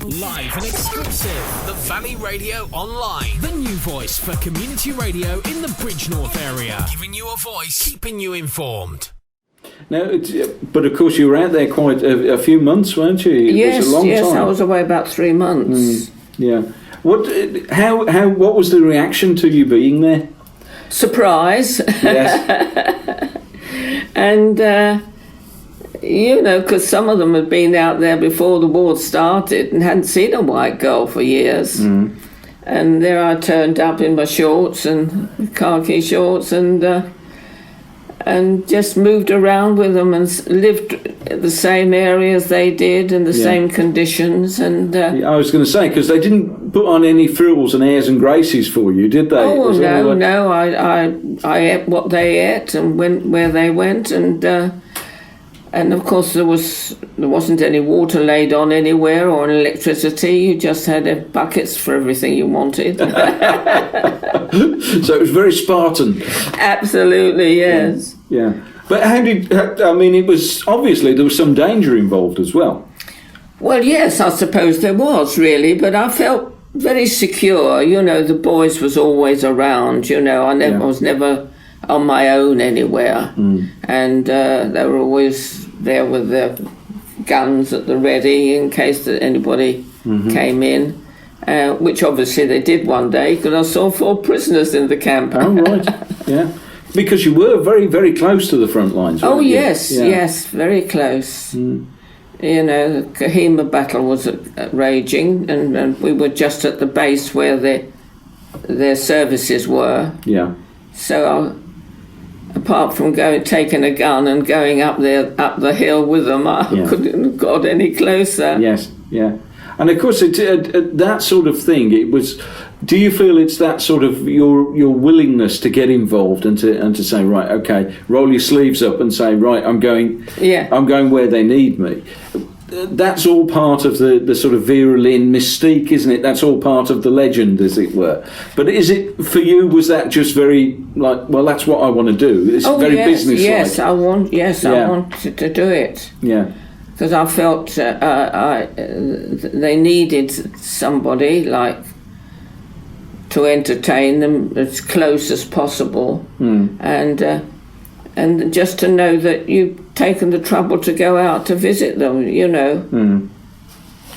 Live and exclusive. The Valley Radio Online. The new voice for community radio in the Bridgnorth area. Giving you a voice, keeping you informed. Now, but of course you were out there quite a few months, weren't you? Yes, it was a long time. I was away about 3 months. Yeah. What was the reaction to you being there? Surprise. Yes. And, because some of them had been out there before the war started and hadn't seen a white girl for years. And there I turned up in my shorts and khaki shorts and just moved around with them and lived the same areas they did and the same conditions. And I was going to say, because they didn't put on any frills and airs and graces for you, did they? Oh, no. I ate what they ate and went where they went. And of course there wasn't any water laid on anywhere or electricity. You just had buckets for everything you wanted. So it was very Spartan. Absolutely, yes. Yeah. But it was obviously there was some danger involved as well. Well, yes, I suppose there was really, but I felt very secure. The boys was always around. I was never on my own anywhere, and they were always there with their guns at the ready in case that anybody came in, which obviously they did one day because I saw 4 prisoners in the camp. Oh, right, yeah. Because you were very, very close to the front lines, weren't you? Yes, very close. The Kohima battle was raging, and we were just at the base where their services were. Yeah. So apart from taking a gun and going up the hill with them, I couldn't have got any closer. Yes, yeah. And of course, that sort of thing, it was. Do you feel it's that sort of your willingness to get involved and to say, right, okay, roll your sleeves up and say, right, I'm going where they need me. That's all part of the sort of Vera Lynn mystique, isn't it? That's all part of the legend, as it were. But is it, for you, was that just very, that's what I want to do? It's very businesslike. Yes, I wanted to do it. Yeah. Because I felt they needed somebody, to entertain them as close as possible. And just to know that you've taken the trouble to go out to visit them,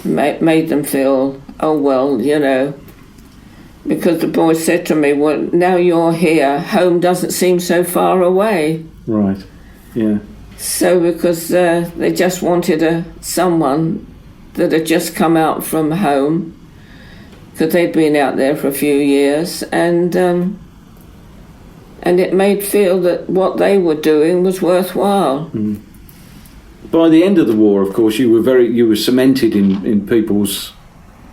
made them feel, because the boy said to me, well, now you're here, home doesn't seem so far away. Right, yeah. So because they just wanted someone that had just come out from home, because they'd been out there for a few years, and it made feel that what they were doing was worthwhile. By the end of the war, of course, you were cemented in people's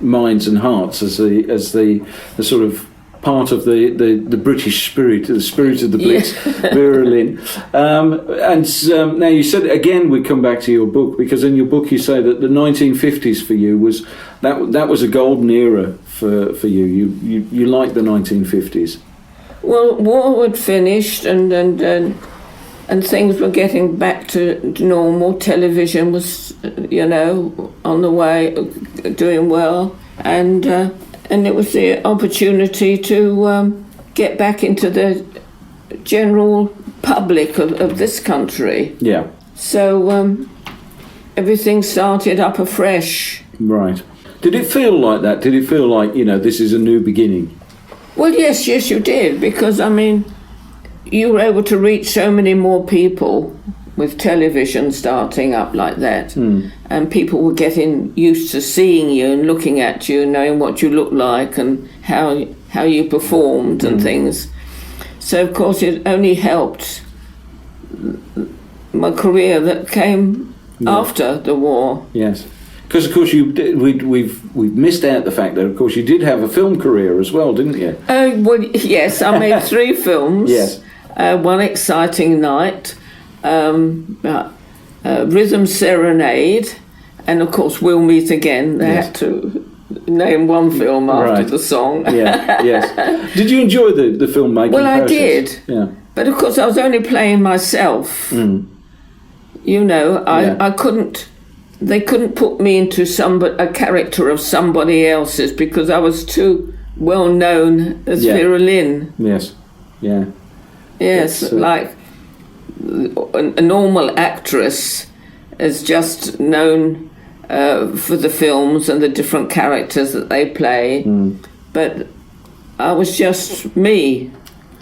minds and hearts as the sort of part of the British spirit, the spirit of the Blitz, Vera Lynn. Now you said, again, we come back to your book, because in your book you say that the 1950s for you was a golden era for you. You liked the 1950s. Well, war had finished and things were getting back to normal. Television was, on the way, doing well, and it was the opportunity to get back into the general public of this country. Yeah. So everything started up afresh. Right. Did it feel like that? Did it feel like, this is a new beginning? Well, yes, you did, because, you were able to reach so many more people with television starting up like that. And people were getting used to seeing you and looking at you and knowing what you looked like and how you performed and things. So, of course, it only helped my career that came after the war. Yes. Because, of course, we've missed out the fact that, of course, you did have a film career as well, didn't you? Well, yes, I made 3 films. Yes. One Exciting Night, Rhythm Serenade, and, of course, We'll Meet Again. They had to name one film after the song. Yes. Did you enjoy the filmmaking process? I did. Yeah. But, of course, I was only playing myself. I couldn't they couldn't put me into a character of somebody else's because I was too well known as Vera Lynn. Yes. Yeah. Yes, like a normal actress is just known for the films and the different characters that they play, but I was just me.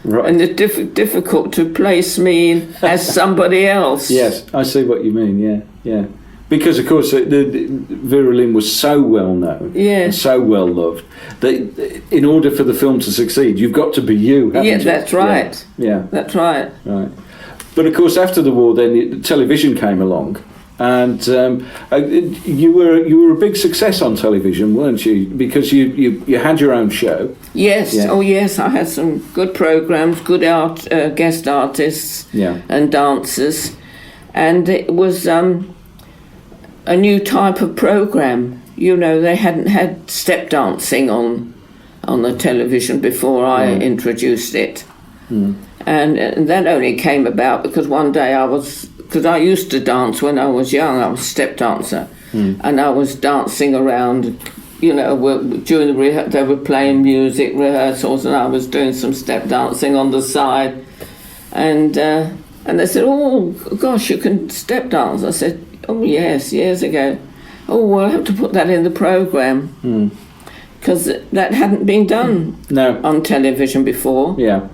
Right. And it's difficult to place me as somebody else. Yes, I see what you mean. Yeah. Because of course, Vera Lynn was so well known, and so well loved that in order for the film to succeed, you've got to be you. Haven't you? That's right. Yeah, that's right. Right. But of course, after the war, then television came along, and you were a big success on television, weren't you? Because you had your own show. Yes. Yeah. Oh, yes. I had some good programs, good guest artists, and dancers, and it was a new type of program. You know, they hadn't had step dancing on the television before I introduced it. And that only came about because one day because I used to dance when I was young. I was a step dancer, and I was dancing around, you know, during they were playing music rehearsals, and I was doing some step dancing on the side, and they said, "Oh gosh, you can step dance." I said, "Oh yes, years ago." "Oh, well, I have to put that in the programme because that hadn't been done on television before." Yeah.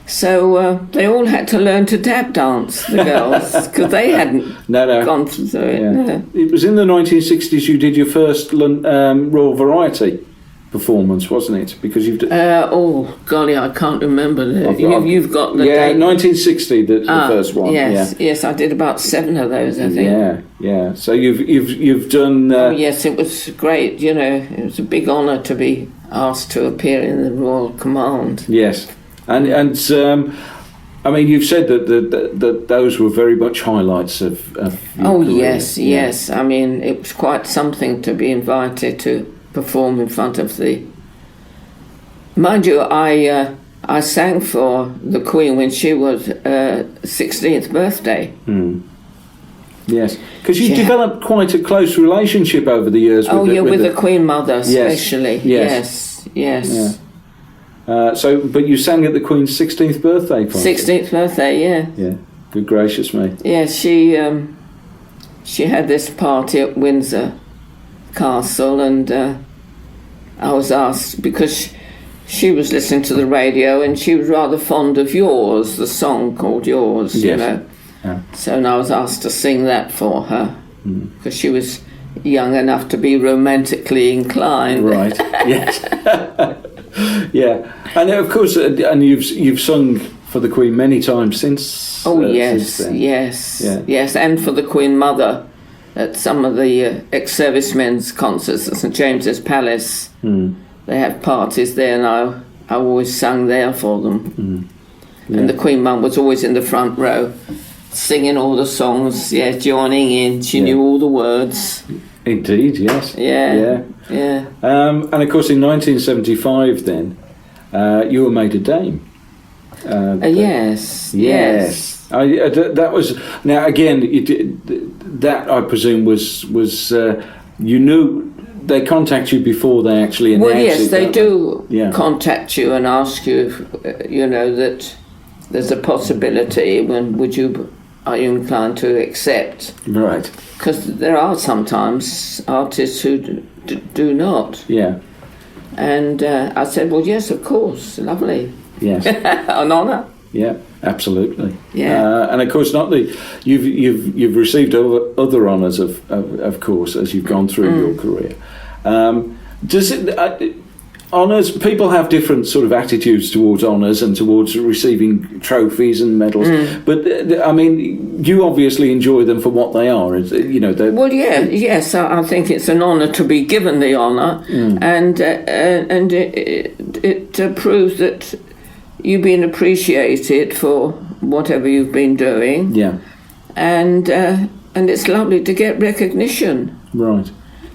So they all had to learn to tap dance, the girls, because they hadn't gone through it. Yeah. No. It was in the 1960s you did your first Royal Variety performance, wasn't it? Because you've oh golly, I can't remember. You've got the date. 1960, the first one. Yes, I did about 7 of those, I think. Yeah. So you've done. Oh yes, it was great. You know, it was a big honour to be asked to appear in the Royal Command. Yes, and I mean, you've said that those were very much highlights of your career. Yes. I mean, it was quite something to be invited to perform in front of the. Mind you, I sang for the Queen when she was 16th birthday. Yes, because you developed quite a close relationship over the years. With the Queen Mother, especially. Yes. Yeah. But you sang at the Queen's 16th birthday party. 16th birthday, yeah. Yeah. Good gracious me. Yeah, she had this party at Windsor Castle, and I was asked because she was listening to the radio and she was rather fond of Yours, the song called Yours, you know. Yeah. So and I was asked to sing that for her because she was young enough to be romantically inclined. Right. Yes. Yeah, and of course, and you've sung for the Queen many times since. Oh yes, since then. Yes, and for the Queen Mother at some of the ex-servicemen's concerts at St James's Palace. They have parties there, and I always sang there for them. And the Queen Mum was always in the front row, singing all the songs. Yeah, joining in. She knew all the words. Indeed, yes. Yeah. And of course, in 1975, then you were made a dame. Yes. That was now again. That I presume was you knew they contact you before they actually announced it. Well, yes, they do contact you and ask you if, you know, that there's a possibility. Are you inclined to accept? Right. Because there are sometimes artists who do not. Yeah. And I said, well, yes, of course, lovely. Yes. An honour. Yeah, absolutely. Yeah. And of course, you've received other honours, of course, as you've gone through your career. Does it? Honours, people have different sort of attitudes towards honours and towards receiving trophies and medals, but I mean, you obviously enjoy them for what they are, you know. Well, yes, I think it's an honour to be given the honour, and it proves that you've been appreciated for whatever you've been doing. Yeah, and it's lovely to get recognition. Right.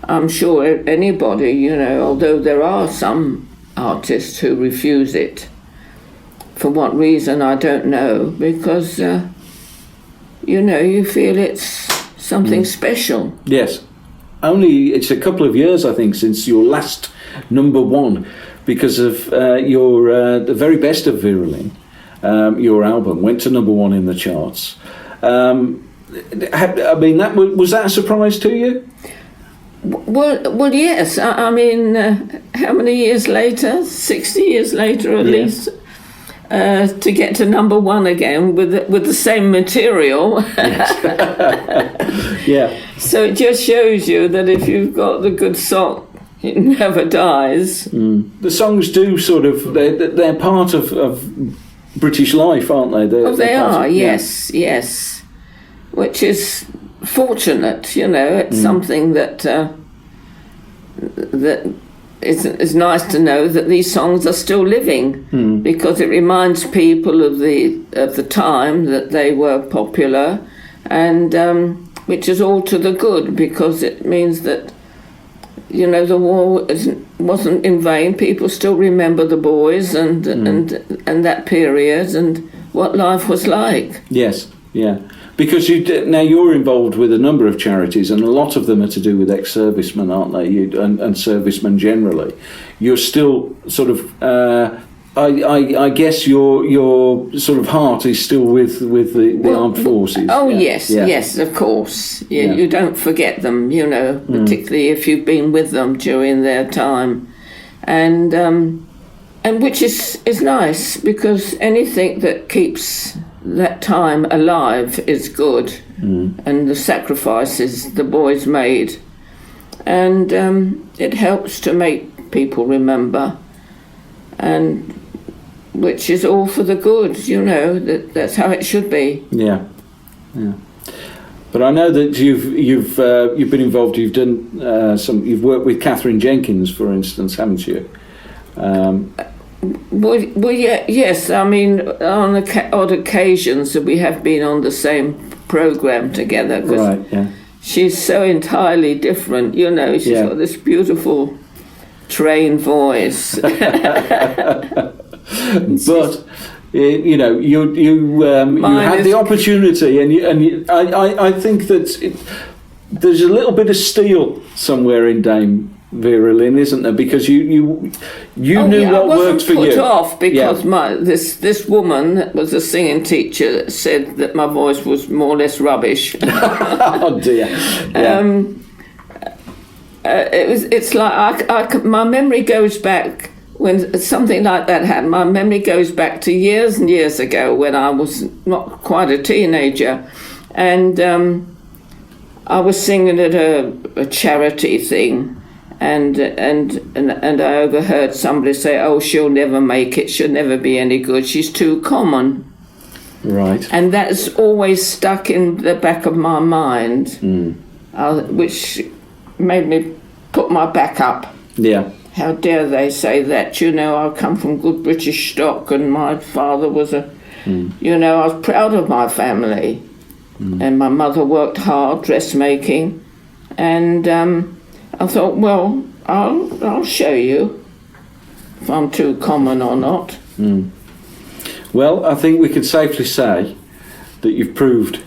I'm sure anybody, you know, although there are some artists who refuse it. For what reason, I don't know, because, you know, you feel it's something special. Yes. It's a couple of years, I think, since your last number one, because of the very best of Vera Lynn. Your album went to number one in the charts. Was that a surprise to you? Well, yes. I mean, how many years later? 60 years later, at least. To get to number one again with the same material. Yeah. So it just shows you that if you've got the good song, it never dies. The songs do they're part of British life, aren't they? They are, yes. Which is fortunate, It's something that it's nice to know that these songs are still living, because it reminds people of the time that they were popular, and which is all to the good, because it means that the war wasn't in vain. People still remember the boys and that period and what life was like. Yes, yeah. Because you're involved with a number of charities, and a lot of them are to do with ex-servicemen, aren't they? And servicemen generally. You're still sort of. I guess your sort of heart is still with the armed forces. Oh yes, of course. You don't forget them, particularly if you've been with them during their time, and which is nice, because anything that keeps that time alive is good, and the sacrifices the boys made, and it helps to make people remember, and which is all for the good, that's how it should be. Yeah. But I know that you've been involved. You've done you've worked with Catherine Jenkins, for instance, haven't you? Well, yes. I mean, on odd occasions we have been on the same programme together. Right. Yeah. She's so entirely different. She's got this beautiful trained voice. But you had the opportunity, and I think that there's a little bit of steel somewhere in Dame Vera Lynn, isn't there? Because you knew what worked for you. I wasn't put off because this woman that was a singing teacher said that my voice was more or less rubbish. Oh dear. Yeah. It's like my memory goes back. When something like that happened, my memory goes back to years and years ago when I was not quite a teenager, and I was singing at a charity thing, and I overheard somebody say, "Oh, she'll never make it. She'll never be any good. She's too common." Right. And that's always stuck in the back of my mind, which made me put my back up. Yeah. How dare they say that? I come from good British stock, and my father was I was proud of my family. And my mother worked hard, dressmaking. And I thought, well, I'll show you if I'm too common or not. Well, I think we could safely say that you've proved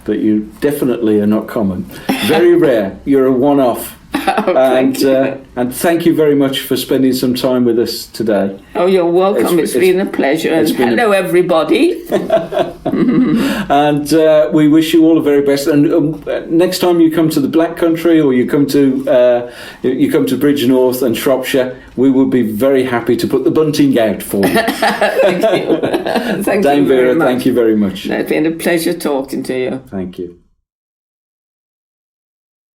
that you definitely are not common. Very rare. You're a one-off. Thank you. And thank you very much for spending some time with us today. Oh, you're welcome. It's been a pleasure. And hello, everybody. And we wish you all the very best. And next time you come to the Black Country, or you come to Bridgnorth and Shropshire, we will be very happy to put the bunting out for you. Thank you. Dame Vera, thank you very much. It's been a pleasure talking to you. Thank you.